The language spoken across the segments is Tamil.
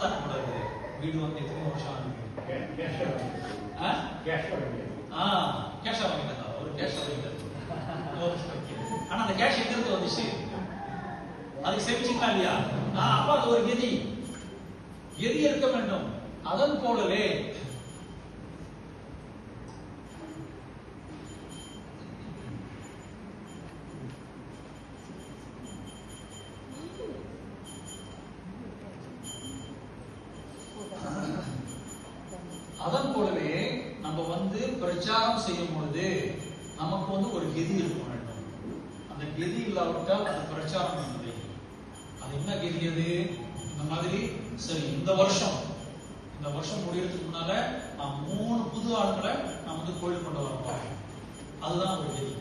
தாக்க கூடாது. வீடு வந்து எத்தனை வருஷம் ஆகுது? கேஷா வாங்கிட்டாங்க. ஒரு கேஷா வாங்கிட்டாங்க. ஆனா அந்த கேஷ் எங்க இருந்து வந்துச்சு? அதுக்கு சேமிச்சுக்கா இல்லையா? அப்ப அது ஒரு கெதி இருக்க வேண்டும். அதன் போலவே நம்ம வந்து பிரச்சாரம் செய்யும் பொழுது நமக்கு வந்து ஒரு கெதி இருக்க வேண்டும். அந்த கெதி இல்லாவிட்டால் அது பிரச்சாரம் இல்லை. அது என்ன கெதி? அது இந்த மாதிரி சரி, இந்த வருஷம் முடியறதுக்கு முன்னால நான் 3 புது ஆளுங்களை நான் வந்து கோயில் கொண்டு வரப்போறேன். அதுதான் ஒரு கெதி.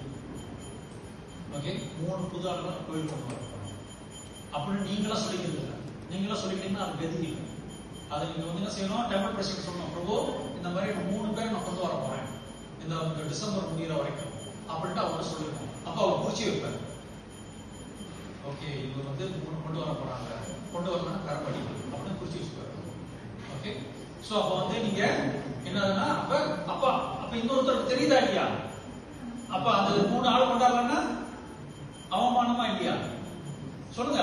ஓகே, 3 புது ஆளுங்களை கோயில் கொண்டு வரப்போறேன் அப்படின்னு நீங்களா சொல்லிக்கிறது இல்லை. நீங்களா சொல்லிட்டீங்கன்னா அது கெதி இல்லை. அதை நீங்க வந்து என்ன செய்யணும்? டெம்பிள் பிரசிடென்ட் சொல்லணும், பிரபு இந்த மாதிரி 3 பேர் நான் கொண்டு வர போறேன் இந்த டிசம்பர் முடிகிற வரைக்கும் அப்படின்ட்டு அவங்க சொல்லிருக்கோம். அப்ப அவர் குறிச்சி வைப்பார். ஓகே, இவர் வந்து 3 கொண்டு வர போறாங்க, கொண்டு வரணும்னா கரப்படி அப்படின்னு குறிச்சி வச்சுப்பாரு. ஓகே, சோ அப்ப வந்து நீங்க என்னதுன்னா அப்ப இன்னொருத்தருக்கு தெரியுதா இல்லையா? அப்ப அந்த 3 ஆள் கொண்டாடலன்னா அவமானமா இல்லையா? சொல்லுங்க.